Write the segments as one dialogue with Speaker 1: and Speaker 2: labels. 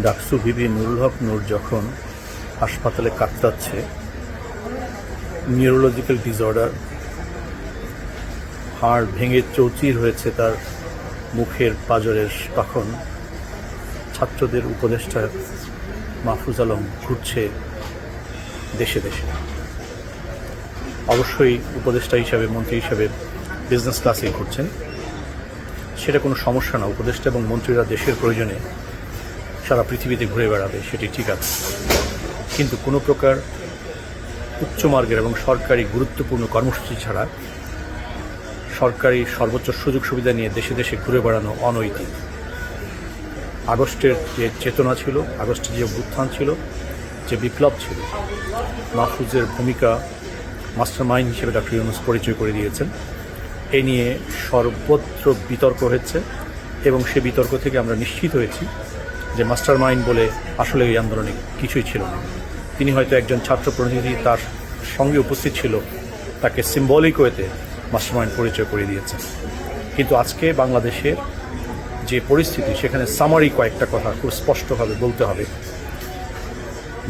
Speaker 1: ডাকসু বিবি নুরুল হক নূর যখন হাসপাতালে কাতরাচ্ছে neurological disorder, হাড় ভেঙে চৌচির হয়েছে তার মুখের পাঁজরের, তখন ছাত্রদের উপদেষ্টা মাহফুজ আলম ঘুরছে দেশে দেশে। অবশ্যই উপদেষ্টা হিসাবে, মন্ত্রী হিসাবে বিজনেস ক্লাসেই ঘুরছেন, সেটা কোনো সমস্যা না। উপদেষ্টা এবং মন্ত্রীরা দেশের প্রয়োজনে সারা পৃথিবীতে ঘুরে বেড়াবে, সেটি ঠিক আছে, কিন্তু কোনো প্রকার উচ্চমার্গের এবং সরকারি গুরুত্বপূর্ণ কর্মসূচি ছাড়া সরকারি সর্বোচ্চ সুযোগ সুবিধা নিয়ে দেশে দেশে ঘুরে বেড়ানো অনৈতিক। আগস্টের যে চেতনা ছিল, আগস্টের যে অভ্যুত্থান ছিল, যে বিপ্লব ছিল, মাহফুজের ভূমিকা মাস্টার মাইন্ড হিসেবে ডক্টর ইউনূস পরিচয় করে দিয়েছেন। এ নিয়ে সর্বত্র বিতর্ক হয়েছে এবং সে বিতর্ক থেকে আমরা নিশ্চিত হয়েছি যে মাস্টার মাইন্ড বলে আসলে এই আন্দোলনে কিছুই ছিল না। তিনি হয়তো একজন ছাত্র প্রতিনিধি তার সঙ্গে উপস্থিত ছিল, তাকে সিম্বলিক ওয়েতে মাস্টার মাইন্ড পরিচয় করে দিয়েছেন। কিন্তু আজকে বাংলাদেশের যে পরিস্থিতি, সেখানে সামারি কয়েকটা কথা খুব স্পষ্টভাবে বলতে হবে।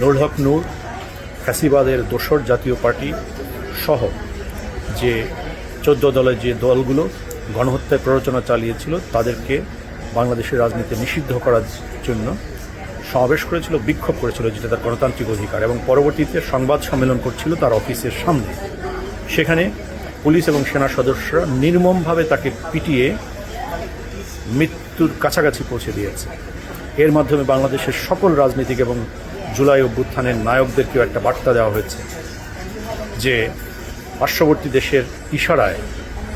Speaker 1: নুরুল হক নূর ফ্যাসিবাদের দোসর জাতীয় পার্টি সহ যে 14 দলের যে দলগুলো গণহত্যায় প্ররোচনা চালিয়েছিল, তাদেরকে বাংলাদেশের রাজনীতি নিষিদ্ধ করার জন্য সমাবেশ করেছিল, বিক্ষোভ করেছিল, যেটা তার গণতান্ত্রিক অধিকার, এবং পরবর্তীতে সংবাদ সম্মেলন করছিল তার অফিসের সামনে। সেখানে পুলিশ এবং সেনা সদস্যরা নির্মমভাবে তাকে পিটিয়ে মৃত্যুর কাছাকাছি পৌঁছে দিয়েছে। এর মাধ্যমে বাংলাদেশের সকল রাজনীতিক এবং জুলাই অভ্যুত্থানের নায়কদেরকেও একটা বার্তা দেওয়া হয়েছে যে পার্শ্ববর্তী দেশের ইশারায়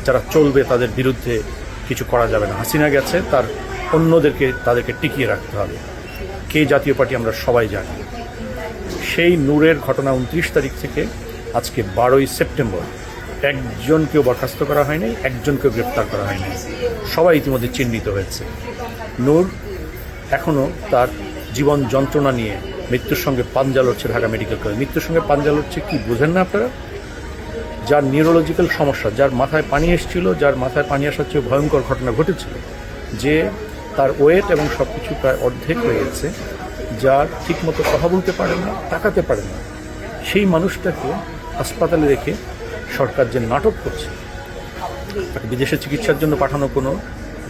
Speaker 1: যারা চলবে তাদের বিরুদ্ধে কিছু করা যাবে না। হাসিনা গেছে, তার তাদেরকে টিকিয়ে রাখতে হবে। কে জাতীয় পার্টি আমরা সবাই জানি। সেই নূরের ঘটনা 29 তারিখ থেকে আজকে 12ই সেপ্টেম্বর একজনকেও বরখাস্ত করা হয়নি, একজনকেও গ্রেপ্তার করা হয়নি, সবাই ইতিমধ্যে চিহ্নিত হয়েছে। নূর এখনও তার জীবন যন্ত্রণা নিয়ে মৃত্যুর সঙ্গে পাঞ্জা লড়ছে ঢাকা মেডিকেল কলেজ। মৃত্যুর সঙ্গে পাঞ্জা লড়ছে কি বোঝেন না আপনারা? যার নিউরোলজিক্যাল সমস্যা, যার মাথায় পানি এসেছিল, যার মাথায় পানি আসার চেয়ে ভয়ঙ্কর ঘটনা ঘটেছিল, যে তার ওয়েট এবং সব কিছু প্রায় অর্ধেক হয়ে গেছে, যার ঠিকমতো কথা বলতে পারে না, তাকাতে পারে না, সেই মানুষটাকে হাসপাতালে রেখে সরকার যে নাটক করছে, তাকে বিদেশে চিকিৎসার জন্য পাঠানো কোনো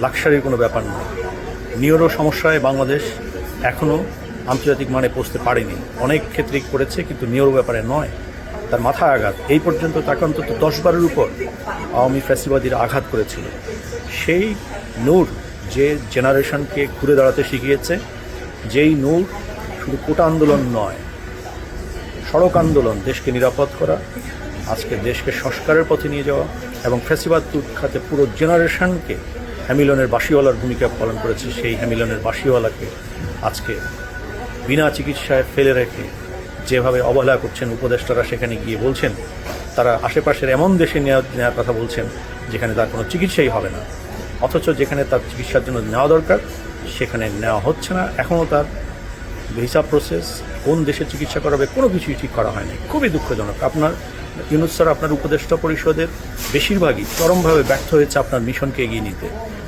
Speaker 1: লাক্সারির কোনো ব্যাপার নয়। নিউরো সমস্যায় বাংলাদেশ এখনও আন্তর্জাতিক মানে পৌঁছতে পারেনি। অনেক ক্ষেত্রেই করেছে, কিন্তু নিউরো ব্যাপারে নয়। তার মাথায় আঘাত, এই পর্যন্ত তাকে অন্তত 10-12-এর উপর আওয়ামী ফ্যাসিবাদীরা আঘাত করেছিল। সেই নূর যে জেনারেশনকে ঘুরে দাঁড়াতে শিখিয়েছে, যেই নূর শুধু কোটা আন্দোলন নয়, সড়ক আন্দোলন, দেশকে নিরাপদ করা, আজকে দেশকে সংস্কারের পথে নিয়ে যাওয়া এবং ফ্যাসিবাদ উৎখাতে পুরো জেনারেশনকে হ্যামিলনের বাঁশিওয়ালার ভূমিকা পালন করেছে। সেই হ্যামিলনের বাঁশিওয়ালাকে আজকে বিনা চিকিৎসায় ফেলে রেখে যেভাবে অবহেলা করছেন উপদেষ্টারা, সেখানে গিয়ে বলছেন তারা আশেপাশের এমন দেশে নেওয়ার কথা বলছেন যেখানে তার কোনো চিকিৎসাই হবে না, অথচ যেখানে তার চিকিৎসার জন্য নেওয়া দরকার সেখানে নেওয়া হচ্ছে না। এখনও তার ভিসা প্রসেস, কোন দেশে চিকিৎসা করাবে, কোনো কিছুই ঠিক করা হয়নি। খুবই দুঃখজনক। আপনার ইউনূস স্যার, আপনার উপদেষ্টা পরিষদের বেশিরভাগই চরমভাবে ব্যর্থ হয়েছে আপনার মিশনকে এগিয়ে নিতে।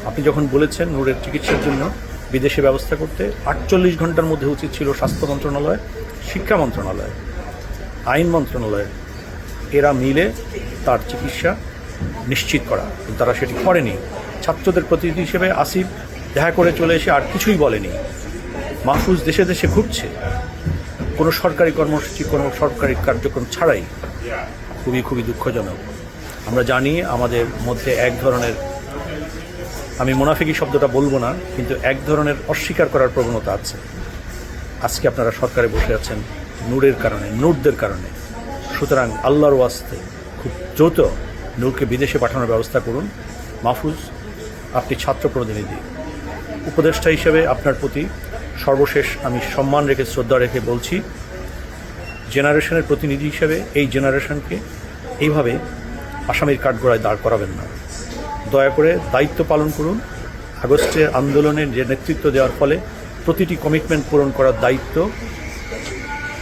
Speaker 1: আপনি যখন বলেছেন নূরের চিকিৎসার জন্য বিদেশে ব্যবস্থা করতে, 48 ঘন্টার মধ্যে উচিত ছিল স্বাস্থ্য মন্ত্রণালয়, শিক্ষা মন্ত্রণালয়, আইন মন্ত্রণালয় এরা মিলে তার চিকিৎসা নিশ্চিত করা, কিন্তু তারা সেটি করেনি। ছাত্রদের প্রতিনিধি হিসেবে আসিফ দেখা করে চলে এসে আর কিছুই বলেনি। মাহফুজ দেশে দেশে ঘুরছে কোনো সরকারি কর্মসূচি, কোনো সরকারি কার্যক্রম ছাড়াই। খুবই দুঃখজনক। আমরা জানি আমাদের মধ্যে এক ধরনের, আমি মুনাফিকি শব্দটা বলবো না, কিন্তু এক ধরনের অস্বীকার করার প্রবণতা আছে। আজকে আপনারা সরকারে বসে আছেন নূরের কারণে, নূরদের কারণে। সুতরাং আল্লাহর ওয়াস্তে খুব দ্রুত নূরকে বিদেশে পাঠানোর ব্যবস্থা করুন। মাহফুজ, আপনি ছাত্র প্রতিনিধি, উপদেষ্টা হিসেবে আপনার প্রতি সর্বশেষ আমি সম্মান রেখে, শ্রদ্ধা রেখে বলছি, জেনারেশনের প্রতিনিধি হিসেবে এই জেনারেশনকে এইভাবে আসামির কাঠগড়ায় দাঁড় করাবেন না। দয়া করে দায়িত্ব পালন করুন। আগস্টের আন্দোলনের যে নেতৃত্ব দেওয়ার ফলে প্রতিটি কমিটমেন্ট পূরণ করার দায়িত্ব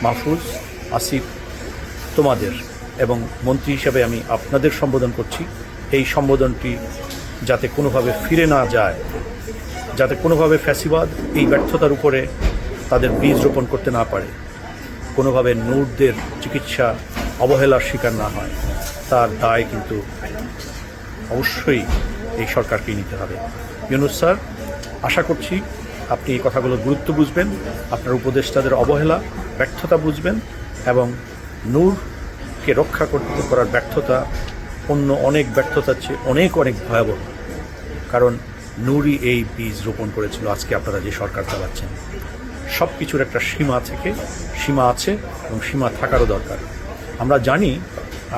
Speaker 1: মাহফুজ, আসিফ তোমাদের, এবং মন্ত্রী হিসেবে আমি আপনাদের সম্বোধন করছি। এই সম্বোধনটি যাতে কোনোভাবে ফিরে না যায়, যাতে কোনোভাবে ফ্যাসিবাদ এই ব্যর্থতার উপরে তাদের বীজ রোপণ করতে না পারে, কোনোভাবে নূরদের চিকিৎসা অবহেলার শিকার না হয়, তার দায় কিন্তু অবশ্যই এই সরকারকেই নিতে হবে। ইউনূস স্যার, আশা করছি আপনি এই কথাগুলোর গুরুত্ব বুঝবেন, আপনার উপদেষ্টাদের অবহেলা ব্যর্থতা বুঝবেন, এবং নূরকে রক্ষা করতে করার ব্যর্থতা অন্য অনেক ব্যর্থতার চেয়ে অনেক অনেক ভয়াবহ। কারণ নূরই এই বীজ রোপণ করেছিল আজকে আপনারা যে সরকার চালাচ্ছেন। সব কিছুর একটা সীমা আছে এবং সীমা থাকারও দরকার। আমরা জানি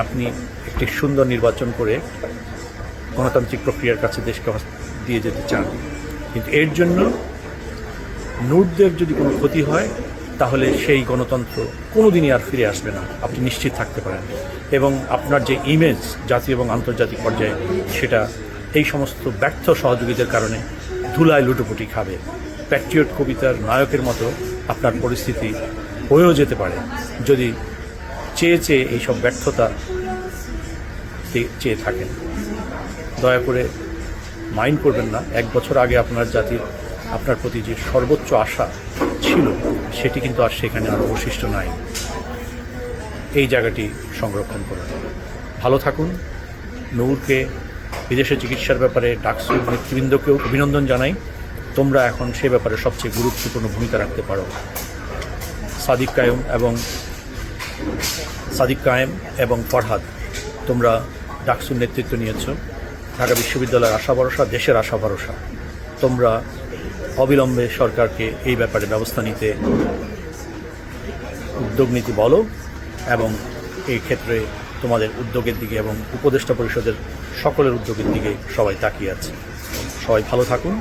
Speaker 1: আপনি একটি সুন্দর নির্বাচন করে গণতান্ত্রিক প্রক্রিয়ার কাছে দেশকে দিয়ে যেতে চান, কিন্তু এর জন্য নূরদের যদি কোনো ক্ষতি হয় তাহলে সেই গণতন্ত্র কোনোদিনই আর ফিরে আসবে না, আপনি নিশ্চিত থাকতে পারেন। এবং আপনার যে ইমেজ জাতীয় এবং আন্তর্জাতিক পর্যায়ে, সেটা এই সমস্ত ব্যর্থ সহযোগীদের কারণে ধুলায় লুটোপুটি খাবে। প্যাট্রিয়ট কবিতার নায়কের মতো আপনার পরিস্থিতি হয়েও যেতে পারে যদি চেয়ে এইসব ব্যর্থতা চেয়ে থাকেন। দয়া করে মাইন্ড করবেন না, 1 বছর আগে আপনার জাতির আপনার প্রতি যে সর্বোচ্চ আশা ছিল সেটি কিন্তু আর সেখানে আর অবশিষ্ট নাই। এই জায়গাটি সংরক্ষণ করুন। ভালো থাকুন। নূরকে বিদেশে চিকিৎসার ব্যাপারে ডাকসুর নেতৃবৃন্দকেও অভিনন্দন জানাই। তোমরা এখন সে ব্যাপারে সবচেয়ে গুরুত্বপূর্ণ ভূমিকা রাখতে পারো। সাদিক কায়েম এবং ফরহাদ, তোমরা ডাকসুর নেতৃত্ব নিয়েছ। ঢাকা বিশ্ববিদ্যালয়ের আশা ভরসা, দেশের আশা ভরসা। তোমরা অবিলম্বে সরকারকে এই ব্যাপারে ব্যবস্থা নিতে উদ্যোগ নিতে বলো, এবং এই ক্ষেত্রে তোমাদের উদ্যোগের দিকে এবং উপদেষ্টা পরিষদের সকলের উদ্যোগের দিকে সবাই তাকিয়ে আছে। সবাই ভালো থাকুন।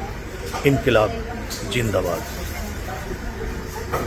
Speaker 1: ইনকিলাব জিন্দাবাদ।